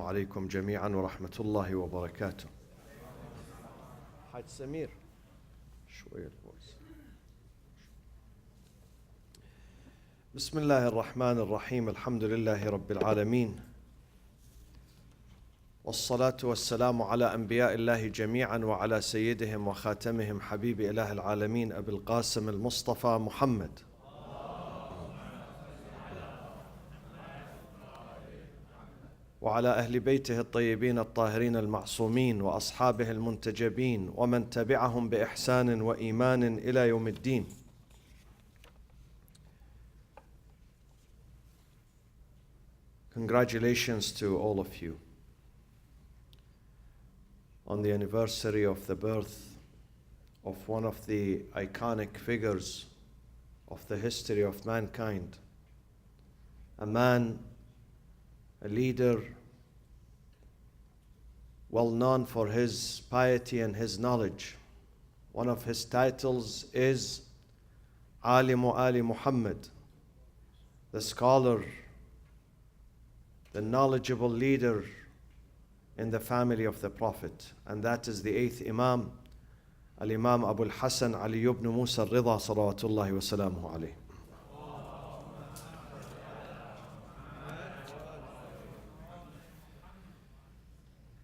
عليكم جميعا ورحمة الله وبركاته. حاج سمير شوية الفويس. بسم الله الرحمن الرحيم. الحمد لله رب العالمين، والصلاة والسلام على أنبياء الله جميعا وعلى سيدهم وخاتمهم حبيب إله العالمين أبي القاسم المصطفى محمد وعلى أهل بيته الطيبين الطاهرين المعصومين وأصحابه المنتجبين ومن تبعهم بإحسان وإيمان إلى يوم الدين. Congratulations to all of you on the anniversary of the birth of one of the iconic figures of the history of mankind, a man, a leader, well known for his piety and his knowledge. One of his titles is Alimu Ali Muhammad, the scholar, the knowledgeable leader in the family of the Prophet. And that is the 8th Imam, Al-Imam Abu al-Hasan Ali ibn Musa Ridha salawatullahi wa salamuhu alayhi.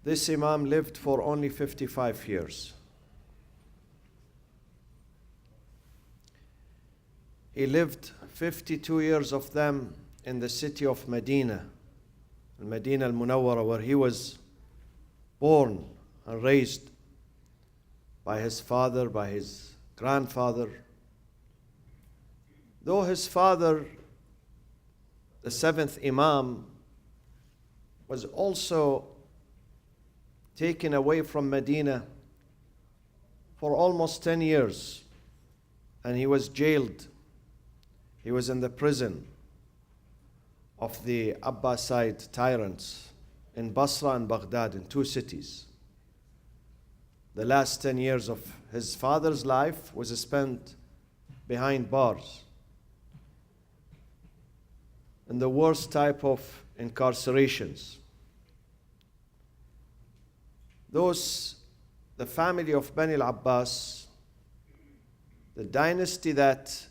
This Imam lived for only 55 years. He lived 52 years of them in the city of Medina, Medina al-Munawwara, where he was born and raised by his father, by his grandfather. Though his father, the 7th Imam, was also taken away from Medina for almost 10 years, and he was jailed. He was in the prison of the Abbasid tyrants in Basra and Baghdad, in 2 cities. The last 10 years of his father's life was spent behind bars, in the worst type of incarcerations. The family of Bani al-Abbas, the dynasty that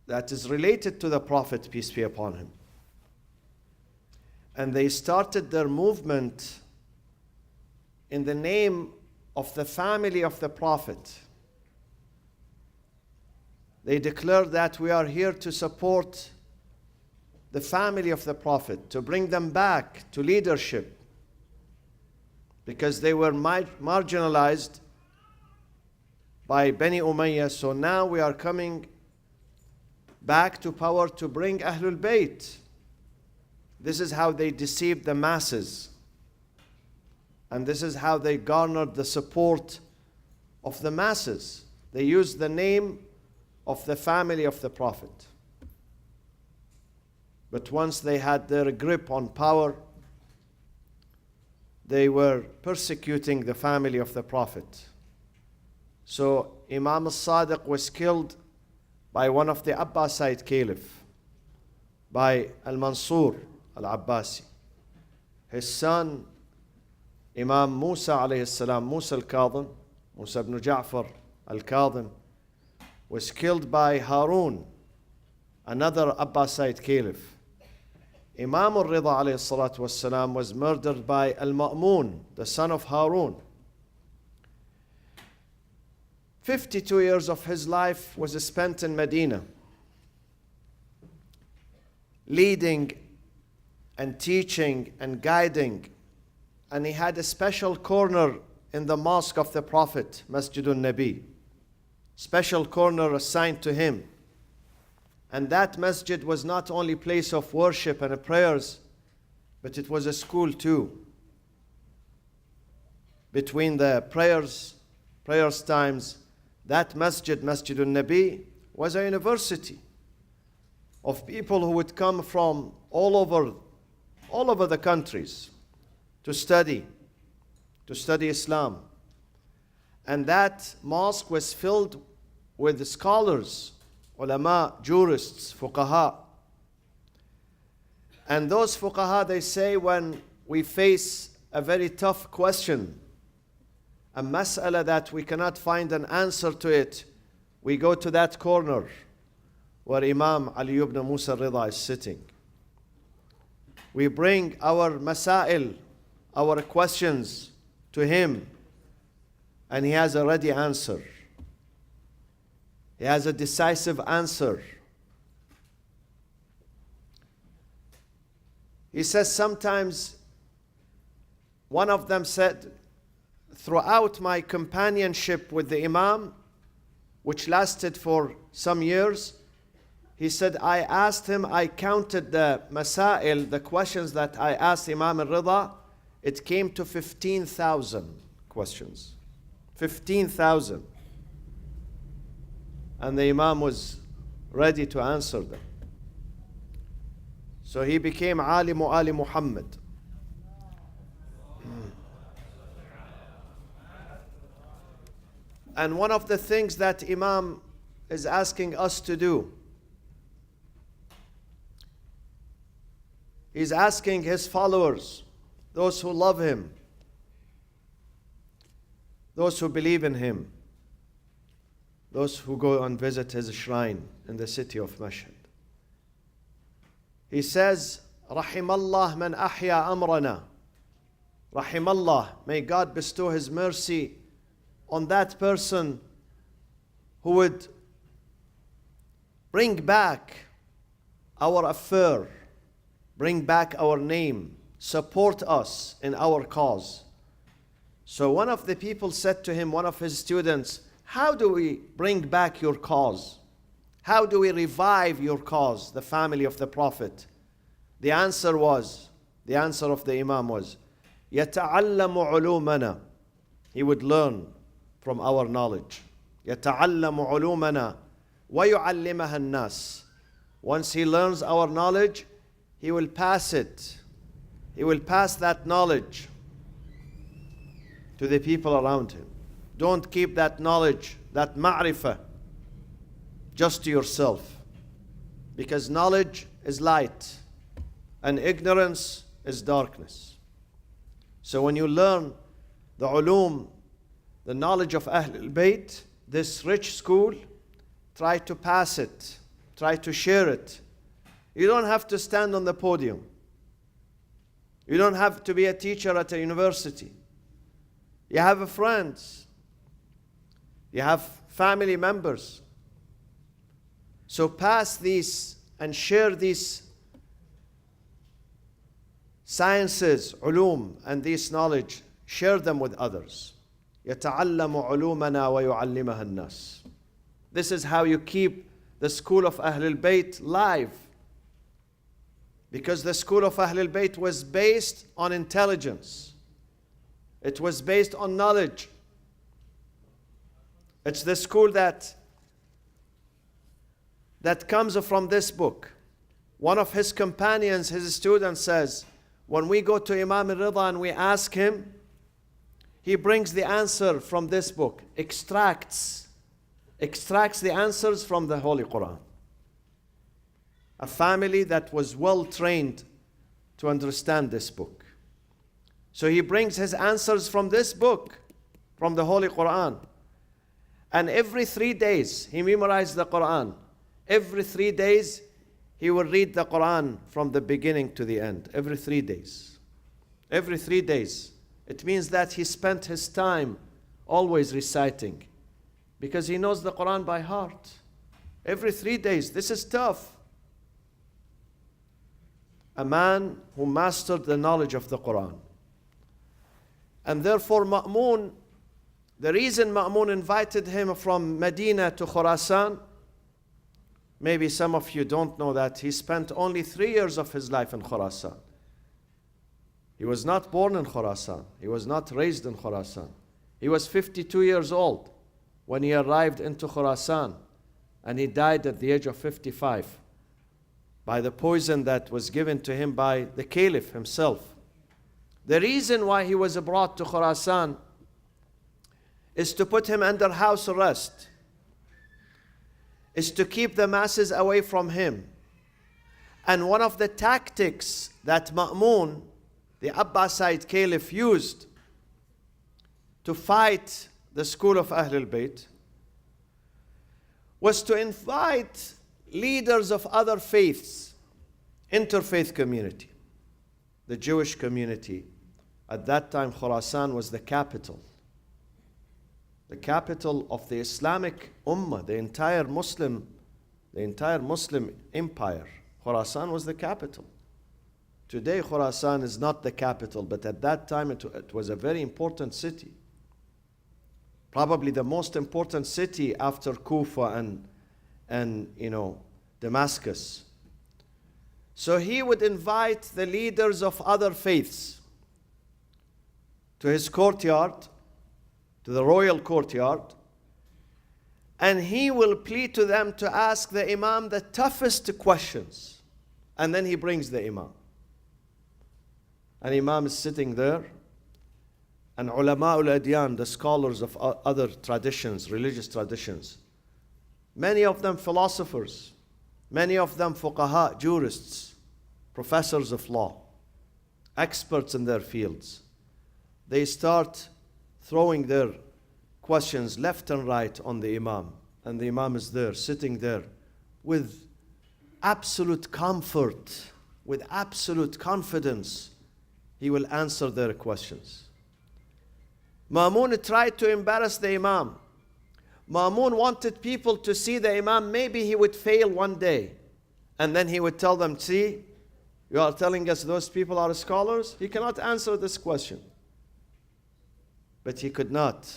is related to the Prophet, peace be upon him. And they started their movement in the name of the family of the Prophet. They declared that we are here to support the family of the Prophet, to bring them back to leadership, because they were marginalized by Bani Umayyah. So now we are coming back to power to bring Ahlul Bayt. This is how they deceived the masses. And this is how they garnered the support of the masses. They used the name of the family of the Prophet. But once they had their grip on power, they were persecuting the family of the Prophet. So Imam al-Sadiq was killed by one of the Abbasid caliph, by Al-Mansur al-Abbasi. His son, Imam Musa alayhi salam, Musa al-Kadhim, Musa ibn Ja'far al-Kadhim, was killed by Harun, another Abbasid caliph. Imam Ridha alayhi salatu wassalam was murdered by Al-Ma'mun, the son of Harun. 52 years of his life was spent in Medina, leading and teaching and guiding. And he had a special corner in the mosque of the Prophet, Masjidun Nabi. Special corner assigned to him. And that masjid was not only a place of worship and prayers, but it was a school too. Between the prayers times, that masjid, Masjidun Nabi, was a university of people who would come from all over the countries to study Islam. And that mosque was filled with scholars, ulama, jurists, fuqaha. And those fuqaha, they say, when we face a very tough question, a mas'ala that we cannot find an answer to it, we go to that corner where Imam Ali ibn Musa Ridha is sitting. We bring our masail, our questions to him, and he has a ready answer. He has a decisive answer. He says sometimes, one of them said, throughout my companionship with the Imam, which lasted for some years, he said, I asked him, I counted the masail, the questions that I asked Imam Ridha, it came to 15,000 questions. 15,000. And the Imam was ready to answer them. So he became Alimu Ali Muhammad. And one of the things that Imam is asking us to do, he's asking his followers, those who love him, those who believe in him, those who go and visit his shrine in the city of Mashhad. He says, Rahimallah man ahya amrana. Rahimallah, may God bestow his mercy on that person who would bring back our affair, bring back our name, support us in our cause. So one of the people said to him, one of his students, how do we bring back your cause? How do we revive your cause, the family of the Prophet? The answer of the Imam was, يَتَعَلَّمُ عُلُومَنَا. He would learn from our knowledge. يَتَعَلَّمُ عُلُومَنَا وَيُعَلِّمَهَا النَّاسِ. Once he learns our knowledge, he will pass it. He will pass that knowledge to the people around him. Don't keep that knowledge, that ma'rifah, just to yourself. Because knowledge is light and ignorance is darkness. So when you learn the ulum, the knowledge of Ahl al-Bayt, this rich school, try to pass it, try to share it. You don't have to stand on the podium. You don't have to be a teacher at a university. You have friends. You have family members. So pass these and share these sciences, ulum, and this knowledge. Share them with others. يَتَعَلَّمُ عُلُومَنَا وَيُعَلِّمَهَا النَّاسِ. This is how you keep the school of Ahl al-Bayt live. Because the school of Ahl al-Bayt was based on intelligence. It was based on knowledge. It's the school that comes from this book. One of his companions, his student, says, when we go to Imam Ridha and we ask him, he brings the answer from this book, extracts the answers from the Holy Quran. A family that was well trained to understand this book. So he brings his answers from this book, from the Holy Quran. And every 3 days, he memorized the Quran. Every 3 days, he will read the Quran from the beginning to the end. Every 3 days. Every 3 days. It means that he spent his time always reciting. Because he knows the Quran by heart. Every 3 days. This is tough. A man who mastered the knowledge of the Quran. And therefore Ma'mun, the reason Ma'mun invited him from Medina to Khurasan, maybe some of you don't know that he spent only 3 years of his life in Khurasan. He was not born in Khurasan. He was not raised in Khurasan. He was 52 years old when he arrived into Khurasan, and he died at the age of 55 by the poison that was given to him by the caliph himself. The reason why he was brought to Khurasan is to put him under house arrest, is to keep the masses away from him. And one of the tactics that Ma'mun, the Abbasid Caliph used to fight the school of Ahlul Bayt was to invite leaders of other faiths, interfaith community. The Jewish community. At that time, Khurasan was the capital of the Islamic Ummah, the entire Muslim empire. Khurasan was the capital. Today, Khurasan is not the capital, but at that time it was a very important city. Probably the most important city after Kufa and Damascus. So he would invite the leaders of other faiths to his courtyard, to the royal courtyard, and he will plead to them to ask the Imam the toughest questions. And then he brings the Imam. And Imam is sitting there, and ulama ul-adyan, the scholars of other traditions, religious traditions, many of them philosophers, many of them fuqaha, jurists, professors of law, experts in their fields. They start throwing their questions left and right on the Imam. And the Imam is there, sitting there with absolute comfort, with absolute confidence. He will answer their questions. Ma'mun tried to embarrass the Imam. Ma'mun wanted people to see the Imam, maybe he would fail one day. And then he would tell them, see, you are telling us those people are scholars? He cannot answer this question. But he could not.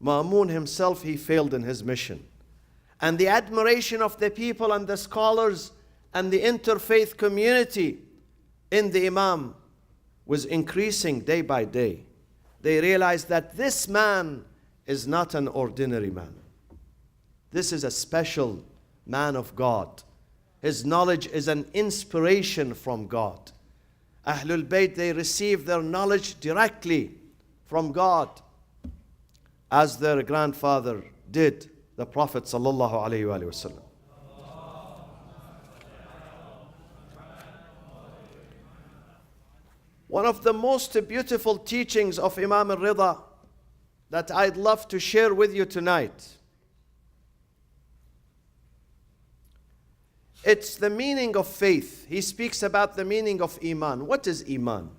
Ma'mun himself, he failed in his mission. And the admiration of the people and the scholars and the interfaith community in the Imam was increasing day by day. They realized that this man is not an ordinary man. This is a special man of God. His knowledge is an inspiration from God. Ahlul Bayt, they receive their knowledge directly from God, as their grandfather did, the Prophet sallallahu alaihi wasallam. One of the most beautiful teachings of Imam Ridha that I'd love to share with you tonight, it's the meaning of faith. He speaks about the meaning of Iman. What is Iman?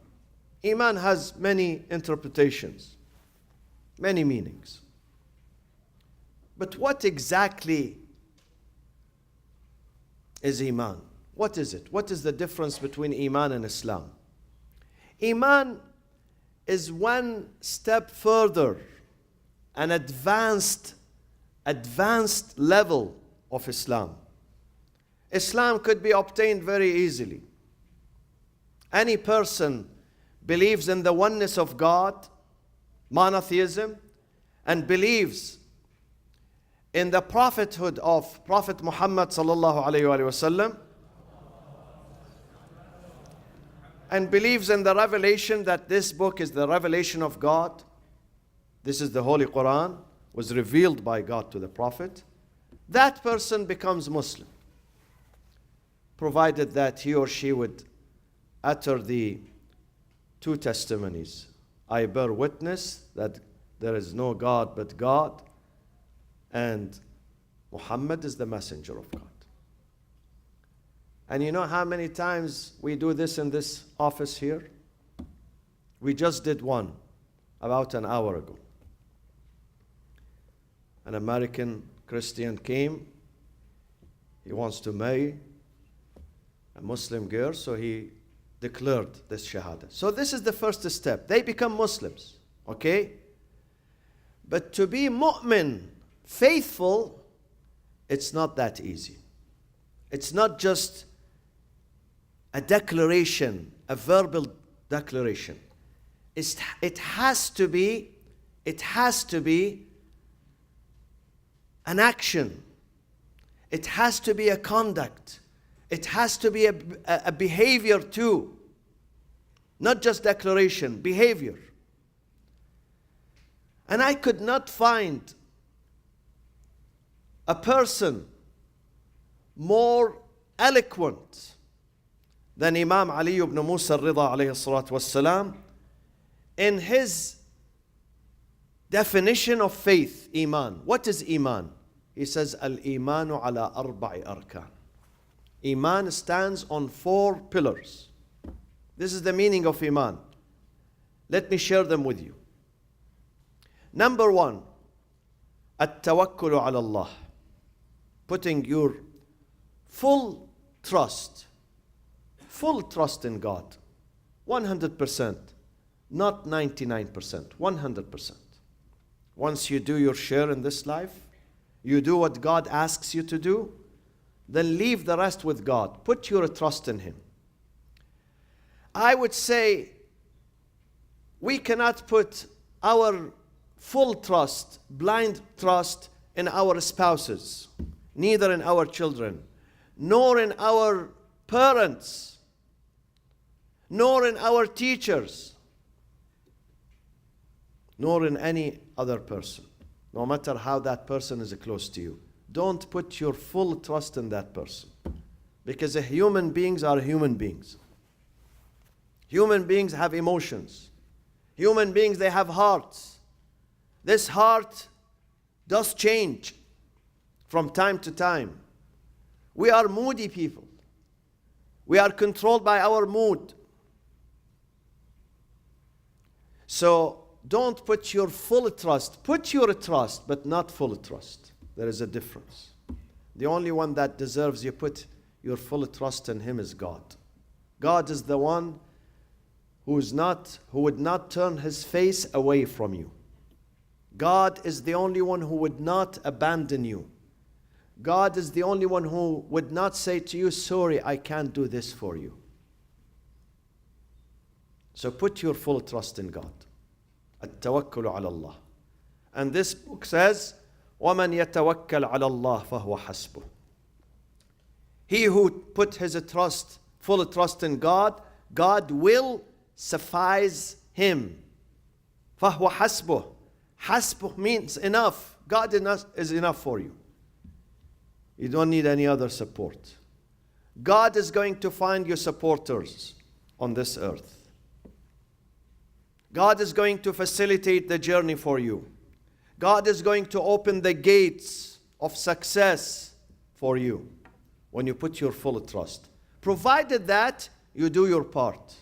Iman has many interpretations, many meanings. But what exactly is Iman? What is it? What is the difference between Iman and Islam? Iman is one step further, an advanced level of Islam. Islam could be obtained very easily. Any person believes in the oneness of God, monotheism, and believes in the prophethood of Prophet Muhammad sallallahu alaihi wasallam, and believes in the revelation that this book is the revelation of God. This is the Holy Quran, was revealed by God to the Prophet. That person becomes Muslim, provided that he or she would utter the two testimonies. I bear witness that there is no God but God, and Muhammad is the messenger of God. And you know how many times we do this in this office here? We just did one about an hour ago. An American Christian came. He wants to marry a Muslim girl, so he declared this Shahada. So this is the first step. They become Muslims, okay? But to be mu'min, faithful, it's not that easy. It's not just a declaration, a verbal declaration. It has to be an action. It has to be a conduct. It has to be a behavior too. Not just declaration, behavior. And I could not find a person more eloquent Then Imam Ali ibn Musa Ridha alayhi salatu wassalam, in his definition of faith, Iman. What is Iman? He says, Al-Imanu ala arba'i arkan. Iman stands on 4 pillars. This is the meaning of Iman. Let me share them with you. Number 1, At-tawakkulu ala Allah. Putting your full trust in God. 100%, not 99%, 100%. Once you do your share in this life, you do what God asks you to do, then leave the rest with God. Put your trust in Him. I would say we cannot put our full trust, blind trust in our spouses, neither in our children, nor in our parents, nor in our teachers, nor in any other person, no matter how that person is close to you. Don't put your full trust in that person, because human beings are human beings. Human beings have emotions. Human beings, they have hearts. This heart does change from time to time. We are moody people. We are controlled by our mood. So don't put your full trust. Put your trust, but not full trust. There is a difference. The only one that deserves you put your full trust in Him is God. God is the one who would not turn His face away from you. God is the only one who would not abandon you. God is the only one who would not say to you, sorry, I can't do this for you. So put your full trust in God. At-tawakkulu ala Allah. And this book says, وَمَنْ يَتَوَكَّلْ عَلَى اللَّهِ فَهُوَ حَسْبُهُ. He who put his trust, full trust in God, God will suffice him. فَهُوَ حَسْبُهُ. Hasbuh means enough. God is enough for you. You don't need any other support. God is going to find you supporters on this earth. God is going to facilitate the journey for you. God is going to open the gates of success for you when you put your full trust. Provided that you do your part.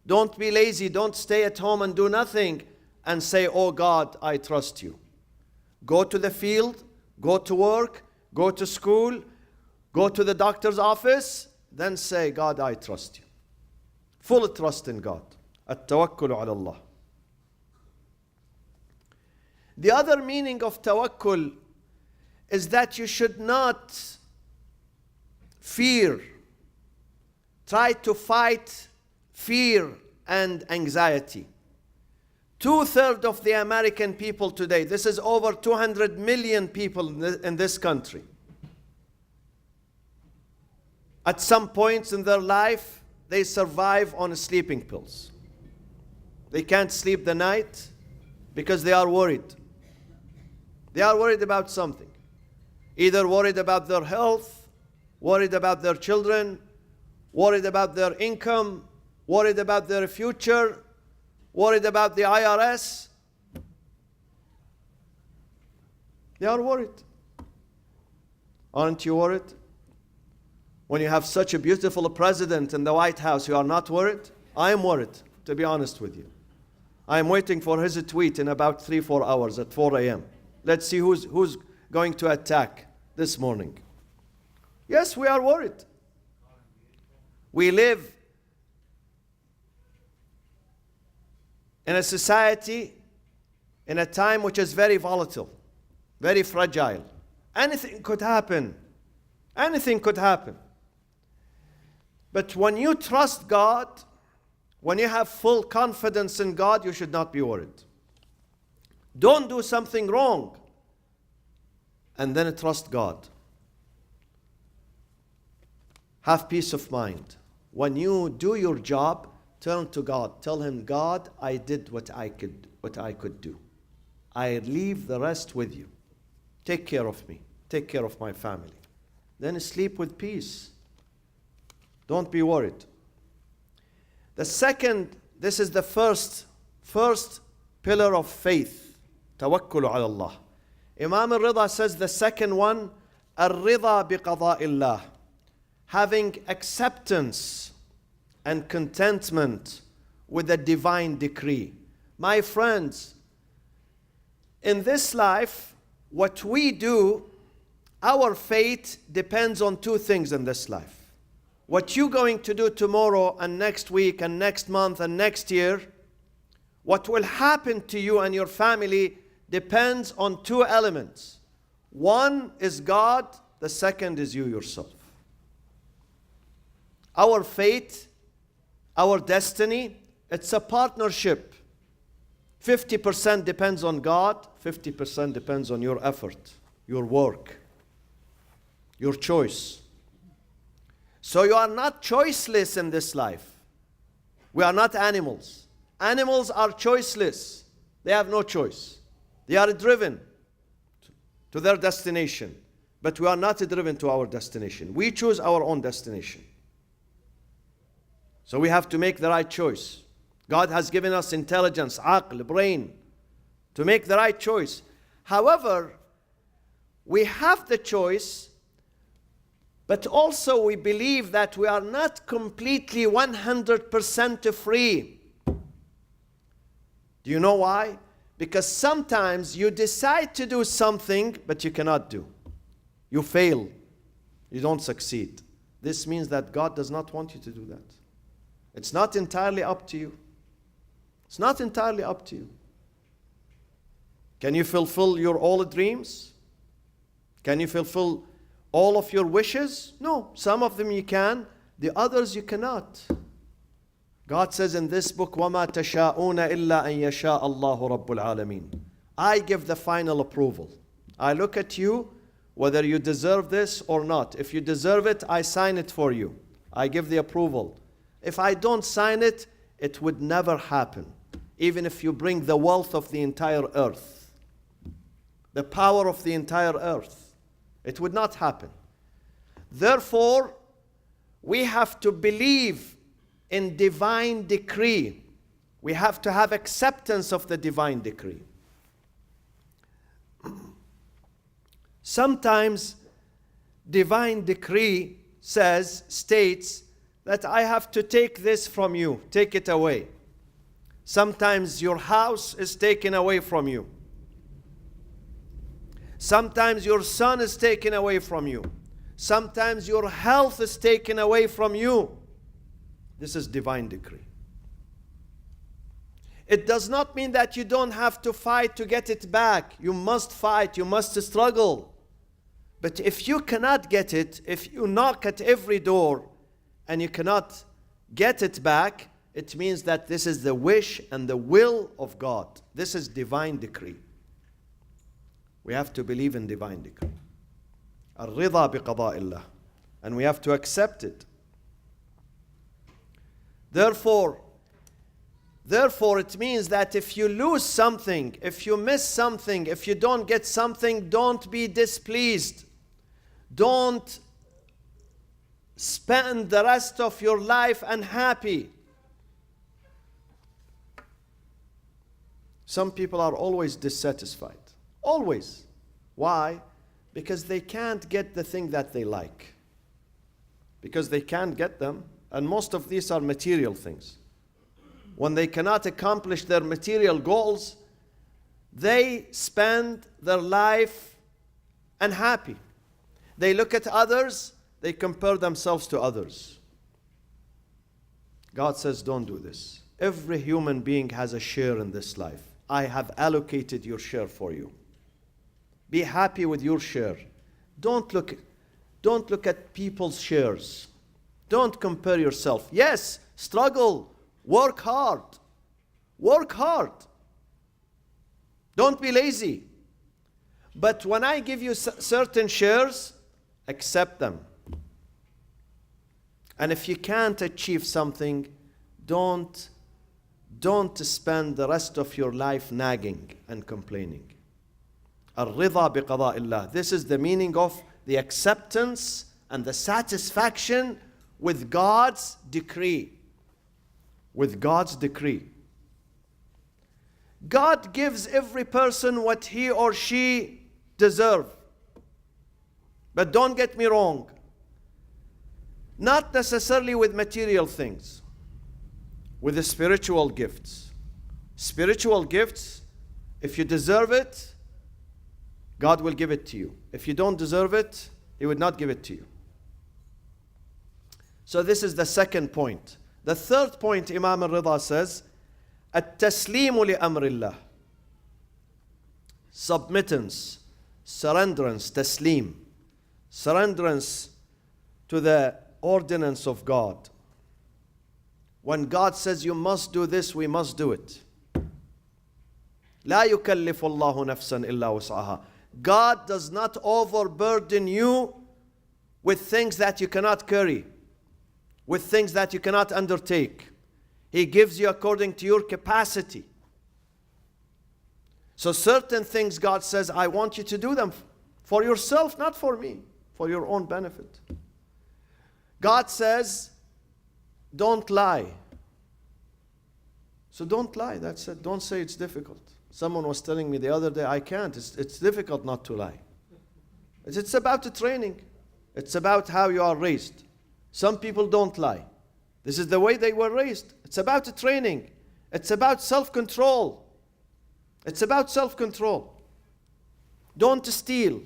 Don't be lazy. Don't stay at home and do nothing and say, oh God, I trust you. Go to the field, go to work, go to school, go to the doctor's office, then say, God, I trust you. Full trust in God. At-tawakkulu ala Allah. The other meaning of tawakkul is that you should not fear. Try to fight fear and anxiety. 2/3 of the American people today, this is over 200 million people in this country. At some points in their life, they survive on sleeping pills. They can't sleep the night because they are worried. They are worried about something. Either worried about their health, worried about their children, worried about their income, worried about their future, worried about the IRS. They are worried. Aren't you worried? When you have such a beautiful president in the White House, you are not worried? I am worried, to be honest with you. I am waiting for his tweet in about 3-4 hours at 4 a.m. Let's see who's going to attack this morning. Yes, we are worried. We live in a society, in a time which is very volatile, very fragile. Anything could happen. Anything could happen. But when you trust God, when you have full confidence in God, you should not be worried. Don't do something wrong and then trust God. Have peace of mind. When you do your job, turn to God. Tell Him, God, I did what I could do. I leave the rest with you. Take care of me. Take care of my family. Then sleep with peace. Don't be worried. The second, this is the first pillar of faith. Tawakkul ala Allah. Imam Ridha says the second one, Al-Ridha biqada'illah. Having acceptance and contentment with the divine decree. My friends, in this life, what we do, our fate depends on two things in this life. What you're going to do tomorrow and next week and next month and next year, what will happen to you and your family depends on two elements. One is God, the second is you yourself. Our fate, our destiny, it's a partnership. 50% depends on God, 50% depends on your effort, your work, your choice. So you are not choiceless in this life. We are not animals. Animals are choiceless. They have no choice. They are driven to their destination. But we are not driven to our destination. We choose our own destination. So we have to make the right choice. God has given us intelligence, aql, brain, to make the right choice. However, we have the choice, but also we believe that we are not completely 100% free. Do you know why? Because sometimes you decide to do something, but you cannot do. You fail. You don't succeed. This means that God does not want you to do that. It's not entirely up to you. It's not entirely up to you. Can you fulfill your all dreams? Can you fulfill all of your wishes? No. Some of them you can. The others you cannot. God says in this book, وَمَا تَشَاءُونَ إِلَّا أَن يَشَاءَ اللَّهُ رَبُّ الْعَالَمِينَ. I give the final approval. I look at you, whether you deserve this or not. If you deserve it, I sign it for you. I give the approval. If I don't sign it, it would never happen. Even if you bring the wealth of the entire earth, the power of the entire earth, it would not happen. Therefore, we have to believe in divine decree. We have to have acceptance of the divine decree. Sometimes divine decree states that I have to take this from you, take it away. Sometimes your house is taken away from you. Sometimes your son is taken away from you. Sometimes your health is taken away from you. This is divine decree. It does not mean that you don't have to fight to get it back. You must fight, you must struggle. But if you cannot get it, if you knock at every door and you cannot get it back, it means that this is the wish and the will of God. This is divine decree. We have to believe in divine decree. Al-Ridha biqada'illah. And we have to accept it. Therefore, it means that if you lose something, if you miss something, if you don't get something, don't be displeased. Don't spend the rest of your life unhappy. Some people are always dissatisfied. Always. Why? Because they can't get the thing that they like. Because they can't get them. And most of these are material things. When they cannot accomplish their material goals, they spend their life unhappy. They look at others, they compare themselves to others. God says, don't do this. Every human being has a share in this life. I have allocated your share for you. Be happy with your share. Don't look at people's shares. Don't compare yourself. Yes, struggle. Work hard. Work hard. Don't be lazy. But when I give you certain shares, accept them. And if you can't achieve something, don't spend the rest of your life nagging and complaining. Al-Ridha biqada'illah. This is the meaning of the acceptance and the satisfaction with God's decree. with God's decree. God gives every person what he or she deserves. But don't get me wrong, not necessarily with material things, with the spiritual gifts. Spiritual gifts, if you deserve it, God will give it to you. If you don't deserve it, He would not give it to you. So this is the second point. The third point, Imam Ridha says, التسليم لأمر الله. Submittance, surrenderance, taslim. Surrenderance to the ordinance of God. When God says you must do this, we must do it. لا يكلف الله نفسا إلا وسعها. God does not overburden you with things that you cannot carry, with things that you cannot undertake. He gives you according to your capacity. So certain things God says, I want you to do them for yourself, not for me, for your own benefit. God says, don't lie. So don't lie, that's it. Don't say it's difficult. Someone was telling me the other day, I can't. It's difficult not to lie. It's about the training. It's about how you are raised. Some people don't lie. This is the way they were raised. It's about the training. It's about self-control. It's about self-control. Don't steal.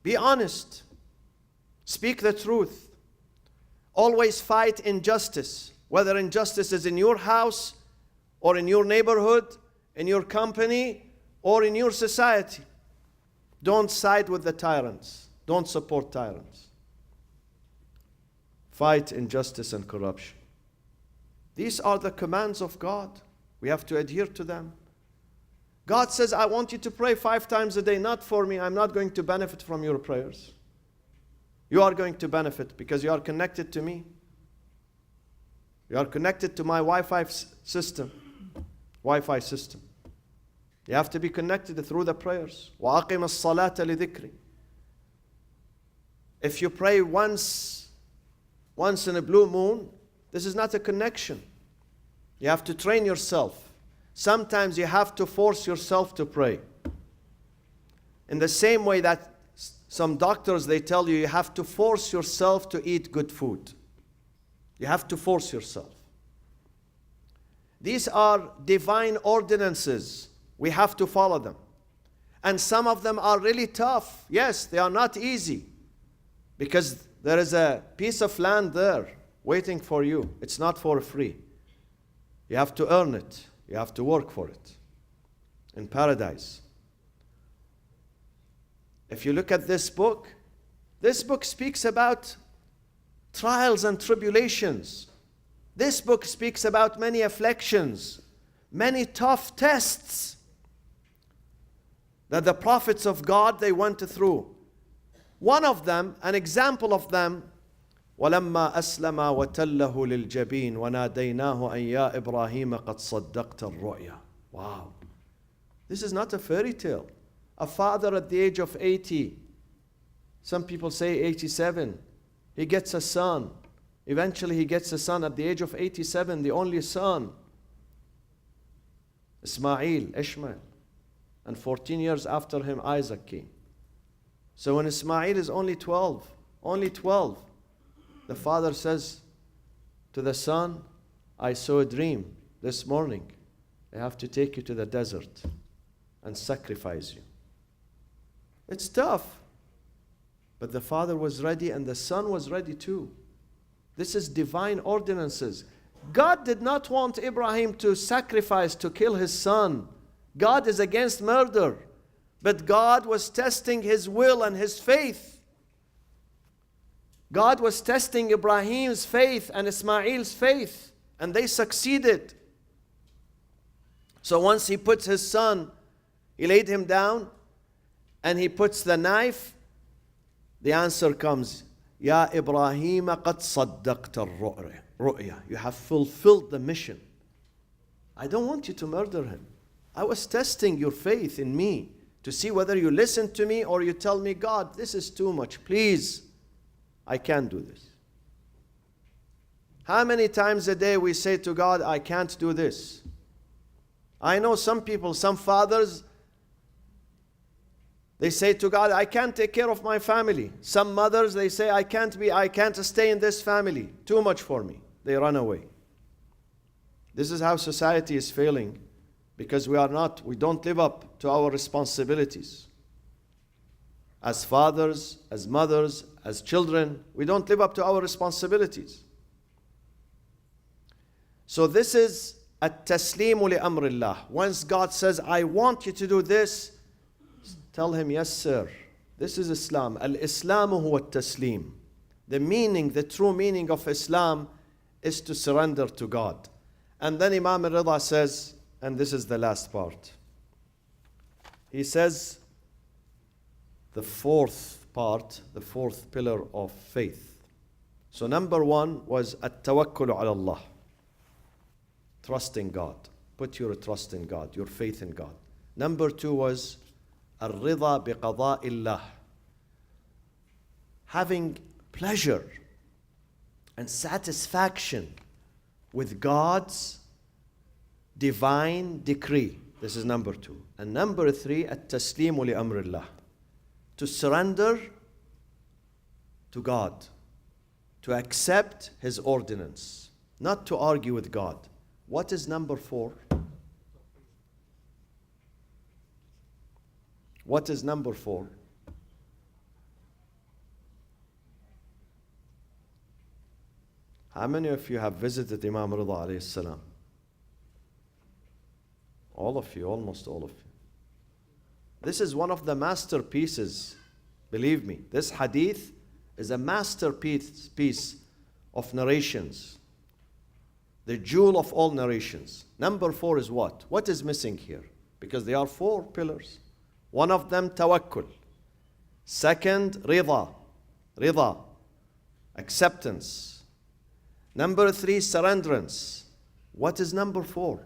Be honest. Speak the truth. Always fight injustice. Whether injustice is in your house, or in your neighborhood, in your company, or in your society. Don't side with the tyrants. Don't support tyrants. Fight injustice and corruption. These are the commands of God. We have to adhere to them. God says, I want you to pray 5 times a day, not for me. I'm not going to benefit from your prayers. You are going to benefit because you are connected to me. You are connected to my Wi-Fi system. You have to be connected through the prayers. وَأَقِمَ الصَّلَاةَ لِذِكْرِ. If you pray once in a blue moon, this is not a connection. You have to train yourself. Sometimes you have to force yourself to pray. In the same way that some doctors, they tell you, you have to force yourself to eat good food. You have to force yourself. These are divine ordinances. We have to follow them. And some of them are really tough. Yes, they are not easy. Because there is a piece of land there waiting for you. It's not for free. You have to earn it. You have to work for it. In paradise. If you look at this book speaks about trials and tribulations. This book speaks about many afflictions, many tough tests that the prophets of God, they went through. One of them, an example of them, وَلَمَّا أَسْلَمَ وَتَلَّهُ لِلْجَبِينِ وَنَادَيْنَاهُ أَنْ يَا إِبْرَاهِيمَ قَدْ صَدَّقْتَ الرُّؤْيَا. Wow. This is not a fairy tale. A father at the age of 80, some people say 87, he gets a son. Eventually he gets a son at the age of 87, the only son. Ishmael. And 14 years after him, Isaac came. So when Ismail is only 12, the father says to the son, I saw a dream this morning. I have to take you to the desert and sacrifice you. It's tough. But the father was ready and the son was ready too. This is divine ordinances. God did not want Abraham to sacrifice, to kill his son. God is against murder. But God was testing his will and his faith. God was testing Ibrahim's faith and Ismail's faith. And they succeeded. So once he puts his son, he laid him down and he puts the knife, the answer comes, Ya Ibrahim qad saddaqta ar-ru'ya. You have fulfilled the mission. I don't want you to murder him. I was testing your faith in me to see whether you listen to me or you tell me, God, this is too much. Please, I can't do this. How many times a day we say to God, I can't do this? I know some people, some fathers, they say to God, I can't take care of my family. Some mothers, they say, I can't stay in this family. Too much for me. They run away. This is how society is failing, because we don't live up to our responsibilities. As fathers, as mothers, as children, we don't live up to our responsibilities. So this is at-taslimu li amrillah. Once God says, I want you to do this, tell him, yes sir, this is Islam. Al-Islamu huwa at-taslim. The true meaning of Islam is to surrender to God. And then Imam Ridha says, and this is the last part, he says, the fourth pillar of faith. So number one was at-tawakkul ala Allah. Trusting God. Put your trust in God, your faith in God. Number two was al-ridha biqada'illah. Having pleasure and satisfaction with God's divine decree. This is number two. And number three, at-taslimu li amrillah. To surrender to God, to accept His ordinance, not to argue with God. What is number four? What is number four? How many of you have visited Imam Ridha alayhi salam? All of you, almost all of you. This is one of the masterpieces. Believe me, this hadith is a masterpiece of narrations. The jewel of all narrations. Number four is what? What is missing here? Because there are four pillars. One of them, tawakkul. Second, ridha, acceptance. Number three, surrenderance. What is number four?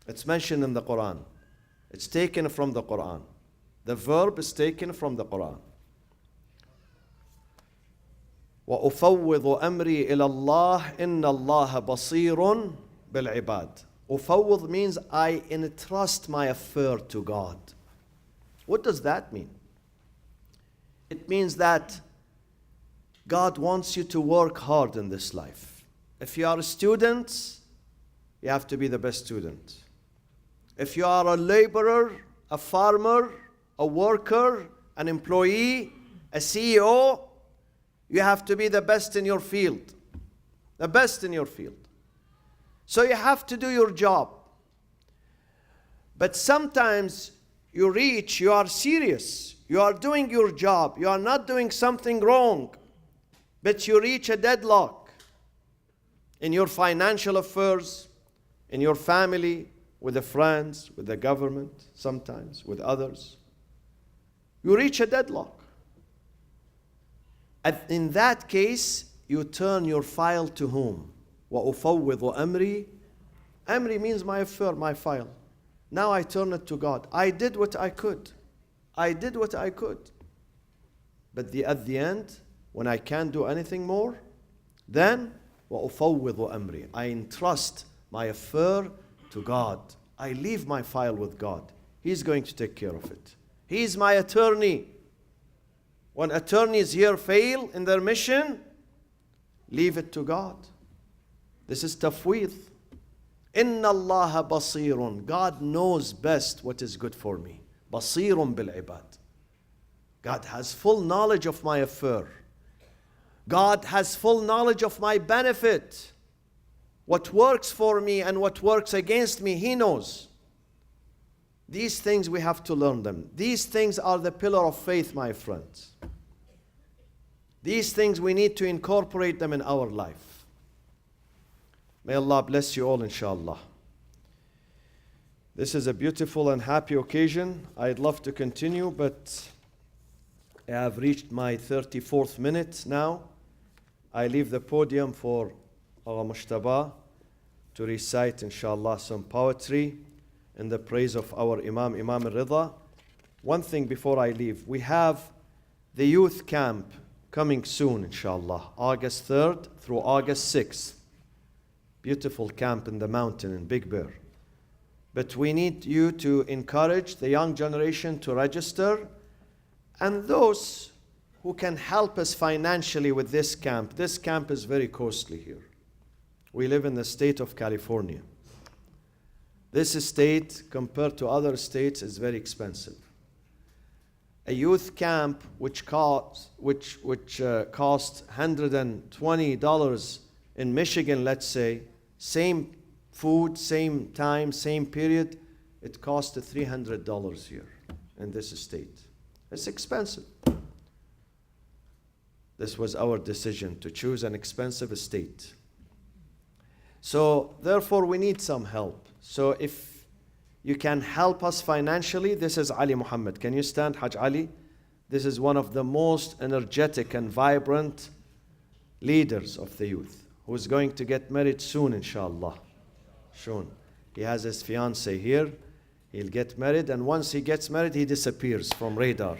It's mentioned in the Quran. It's taken from the Quran. The verb is taken from the Quran. وَأُفَوِّضُ أَمْرِي إِلَى اللَّهِ إِنَّ اللَّهَ بَصِيرٌ بِالْعِبَادِ. Ufawwid means I entrust my affair to God. What does that mean? It means that God wants you to work hard in this life. If you are a student, you have to be the best student. If you are a laborer, a farmer, a worker, an employee, a CEO, you have to be the best in your field. The best in your field. So you have to do your job. But sometimes you are serious. You are doing your job. You are not doing something wrong. But you reach a deadlock in your financial affairs, in your family, with the friends, with the government, sometimes with others. You reach a deadlock. And in that case, you turn your file to whom? وَأُفَوِّضُ أَمْرِي. Amri means my affair, my file. Now I turn it to God. I did what I could. But at the end, when I can't do anything more, then وَأُفَوِّضُ أَمْرِي. I entrust my affair to God. I leave my file with God. He's going to take care of it. He's my attorney. When attorneys here fail in their mission, leave it to God. This is tafweed. Inna Allah basirun. God knows best what is good for me. Basirun bil ibad. God has full knowledge of my affair. God has full knowledge of my benefit. What works for me and what works against me, He knows. These things we have to learn them. These things are the pillar of faith, my friends. These things we need to incorporate them in our life. May Allah bless you all, inshallah. This is a beautiful and happy occasion. I'd love to continue, but I have reached my 34th minute now. I leave the podium for our Moustafa to recite, inshallah, some poetry in the praise of our Imam Ridha. One thing before I leave, we have the youth camp coming soon, inshallah. August 3rd through August 6th. Beautiful camp in the mountain in Big Bear. But we need you to encourage the young generation to register, and those who can help us financially with this camp. This camp is very costly here. We live in the state of California. This state, compared to other states, is very expensive. A youth camp which costs $120 in Michigan, let's say, same food, same time, same period, it costs $300 here in this state. It's expensive. This was our decision to choose an expensive state. So therefore we need some help. So if you can help us financially, this is Ali Muhammad. Can you stand, Haj Ali? This is one of the most energetic and vibrant leaders of the youth, who is going to get married soon, inshallah. Soon. He has his fiancée here. He'll get married, and once he gets married, he disappears from radar.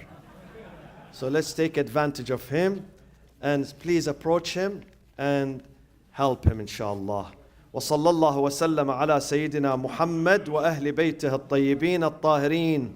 So let's take advantage of him, and please approach him and help him, inshallah. وصلى الله وسلم على سيدنا محمد وأهل بيته الطيبين الطاهرين